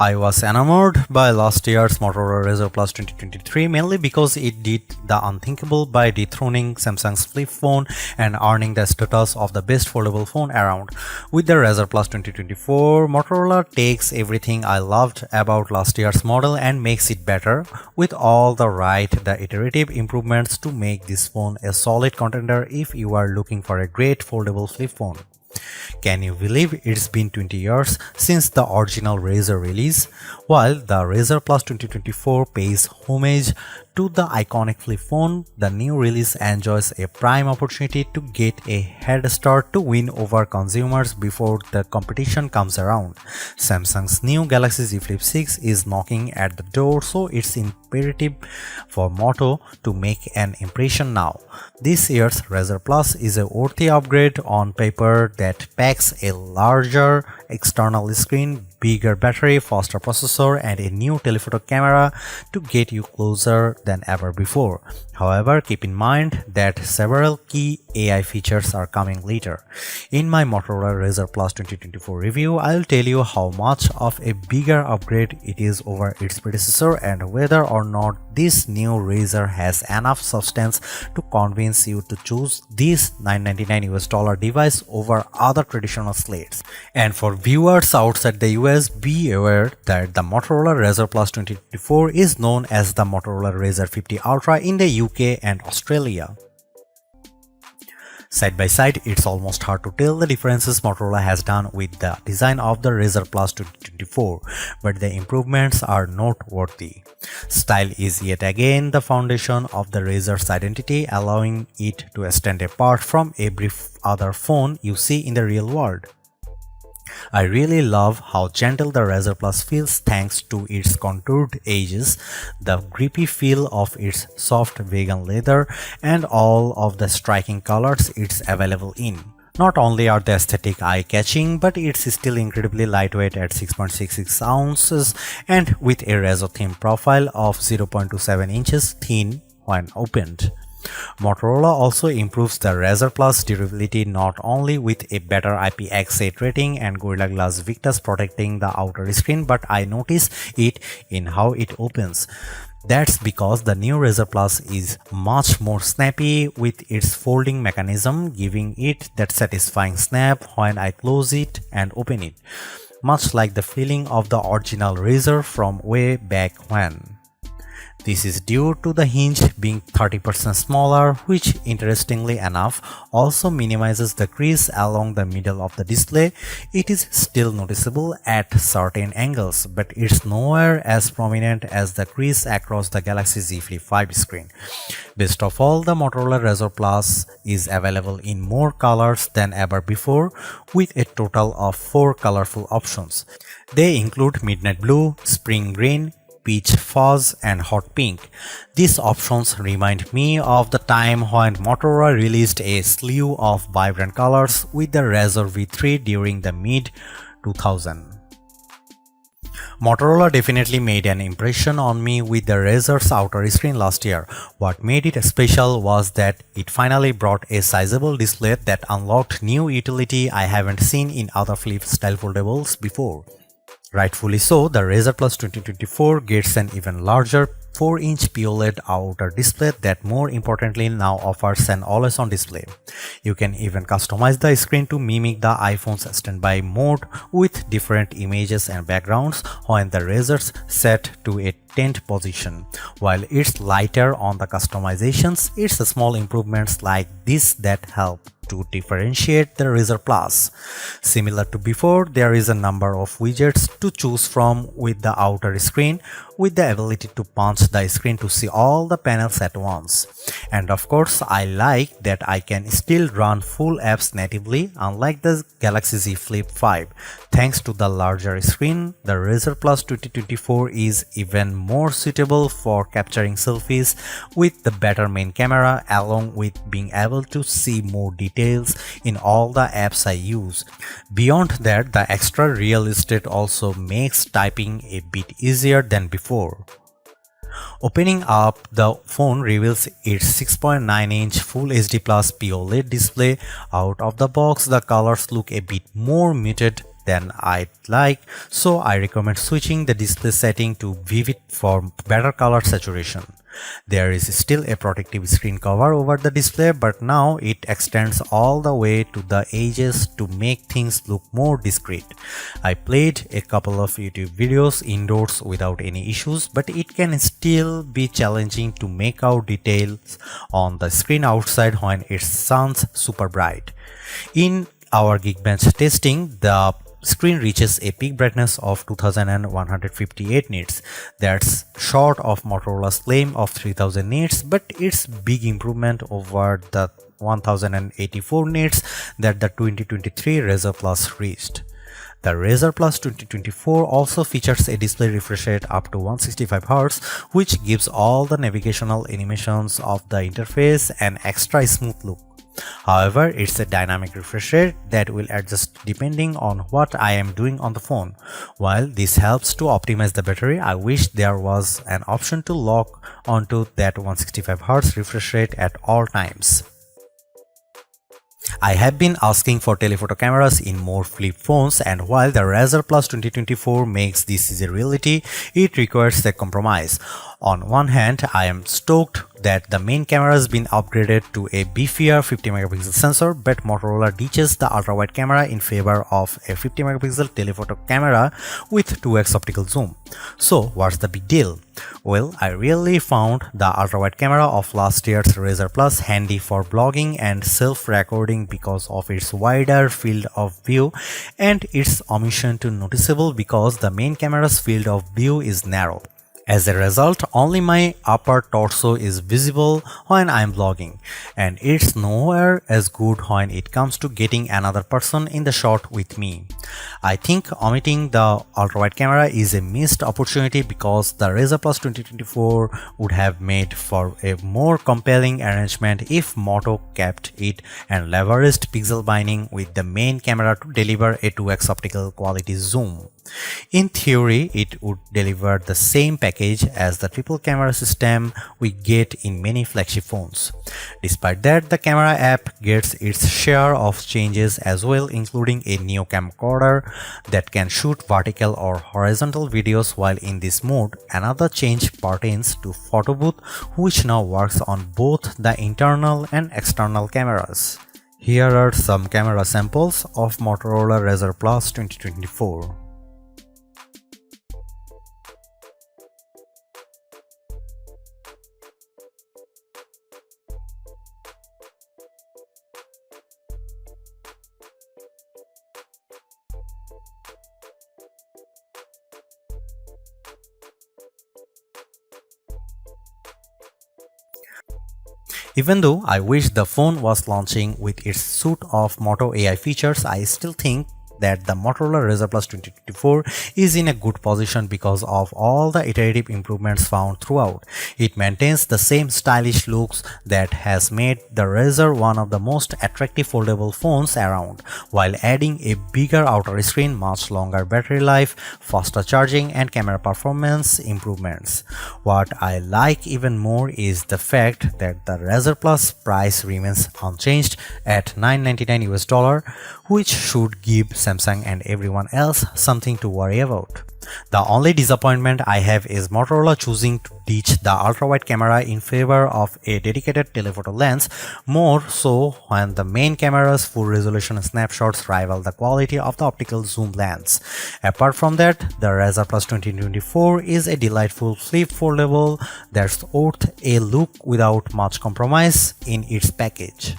I was enamored by last year's Motorola Razr Plus 2023 mainly because it did the unthinkable by dethroning Samsung's flip phone and earning the status of the best foldable phone around. With the Razr Plus 2024, Motorola takes everything I loved about last year's model and makes it better with all the iterative improvements to make this phone a solid contender if you are looking for a great foldable flip phone. Can you believe it's been 20 years since the original Razr release? While the Razr Plus 2024 pays homage to the iconic flip phone, the new release enjoys a prime opportunity to get a head start to win over consumers before the competition comes around. Samsung's new Galaxy Z Flip 6 is knocking at the door, so it's imperative for Moto to make an impression now. This year's Razr Plus is a worthy upgrade on paper that packs a larger external screen, bigger battery, faster processor, and a new telephoto camera to get you closer than ever before. However, keep in mind that several key AI features are coming later. In my Motorola Razr Plus 2024 review, I'll tell you how much of a bigger upgrade it is over its predecessor and whether or not this new Razr has enough substance to convince you to choose this $999 device over other traditional slates. And for viewers outside the US, be aware that the Motorola Razr Plus 2024 is known as the Motorola Razr 50 Ultra in the UK and Australia. Side by side, it's almost hard to tell the differences Motorola has done with the design of the Razr Plus 2024, but the improvements are noteworthy. Style is yet again the foundation of the Razr's identity, allowing it to stand apart from every other phone you see in the real world. I really love how gentle the Razr Plus feels thanks to its contoured edges, the grippy feel of its soft vegan leather, and all of the striking colors it's available in. Not only are the aesthetic eye-catching, but it's still incredibly lightweight at 6.66 ounces and with a razor-thin profile of 0.27 inches thin when opened. Motorola also improves the Razr Plus durability not only with a better IPX8 rating and Gorilla Glass Victus protecting the outer screen, but I notice it in how it opens. That's because the new Razr Plus is much more snappy with its folding mechanism, giving it that satisfying snap when I close it and open it, much like the feeling of the original Razr from way back when. This is due to the hinge being 30% smaller, which interestingly enough also minimizes the crease along the middle of the display. It is still noticeable at certain angles, but it's nowhere as prominent as the crease across the Galaxy Z Flip 5 screen. Best of all, the Motorola Razr Plus is available in more colors than ever before, with a total of 4 colorful options. They include midnight blue, spring green, peach fuzz, and hot pink. These options remind me of the time when Motorola released a slew of vibrant colors with the Razr V3 during the mid-2000s. Motorola definitely made an impression on me with the Razr's outer screen last year. What made it special was that it finally brought a sizable display that unlocked new utility I haven't seen in other flip-style foldables before. Rightfully so, the Razr Plus 2024 gets an even larger 4-inch POLED outer display that more importantly now offers an always-on display. You can even customize the screen to mimic the iPhone's standby mode with different images and backgrounds when the Razr's set to a tent position. While it's lighter on the customizations, it's the small improvements like this that help to differentiate the Razr Plus. Similar to before, there is a number of widgets to choose from with the outer screen, with the ability to punch the screen to see all the panels at once. And of course, I like that I can still run full apps natively, unlike the Galaxy Z Flip 5. Thanks to the larger screen, the Razr Plus 2024 is even more suitable for capturing selfies with the better main camera, along with being able to see more details in all the apps I use. Beyond that, the extra real estate also makes typing a bit easier than before. Opening up the phone reveals its 6.9-inch Full HD Plus POLED display. Out of the box, the colors look a bit more muted than I'd like, so I recommend switching the display setting to vivid for better color saturation. There is still a protective screen cover over the display, but now it extends all the way to the edges to make things look more discreet. I played a couple of YouTube videos indoors without any issues, but it can still be challenging to make out details on the screen outside when it sounds super bright. In our Geekbench testing, the screen reaches a peak brightness of 2158 nits. That's short of Motorola's claim of 3000 nits, but it's big improvement over the 1084 nits that the 2023 Razr Plus reached. The Razr Plus 2024 also features a display refresh rate up to 165Hz, which gives all the navigational animations of the interface an extra smooth look. However, it's a dynamic refresh rate that will adjust depending on what I am doing on the phone. While this helps to optimize the battery, I wish there was an option to lock onto that 165Hz refresh rate at all times. I have been asking for telephoto cameras in more flip phones, and while the Razr Plus 2024 makes this a reality, it requires a compromise. On one hand, I am stoked that the main camera has been upgraded to a beefier 50MP sensor, but Motorola ditches the ultra-wide camera in favor of a 50MP telephoto camera with 2x optical zoom. So what's the big deal? Well, I really found the ultra-wide camera of last year's Razr Plus handy for blogging and self-recording because of its wider field of view, and its omission to noticeable because the main camera's field of view is narrow. As a result, only my upper torso is visible when I'm vlogging, and it's nowhere as good when it comes to getting another person in the shot with me. I think omitting the ultra-wide camera is a missed opportunity because the Razr Plus 2024 would have made for a more compelling arrangement if Moto kept it and leveraged pixel binding with the main camera to deliver a 2x optical quality zoom. In theory, it would deliver the same package as the triple camera system we get in many flagship phones. Despite that, the camera app gets its share of changes as well, including a neo camcorder that can shoot vertical or horizontal videos while in this mode. Another change pertains to photo booth, which now works on both the internal and external cameras. Here are some camera samples of Motorola Razr Plus 2024. Even though I wish the phone was launching with its suite of Moto AI features, I still think that the Motorola Razr Plus 2024 is in a good position because of all the iterative improvements found throughout. It maintains the same stylish looks that has made the Razr one of the most attractive foldable phones around, while adding a bigger outer screen, much longer battery life, faster charging, and camera performance improvements. What I like even more is the fact that the Razr Plus price remains unchanged at $999, which should give Samsung and everyone else something to worry about. The only disappointment I have is Motorola choosing to ditch the ultra-wide camera in favor of a dedicated telephoto lens, more so when the main camera's full resolution snapshots rival the quality of the optical zoom lens. Apart from that, the Razr Plus 2024 is a delightful flip foldable that's worth a look without much compromise in its package.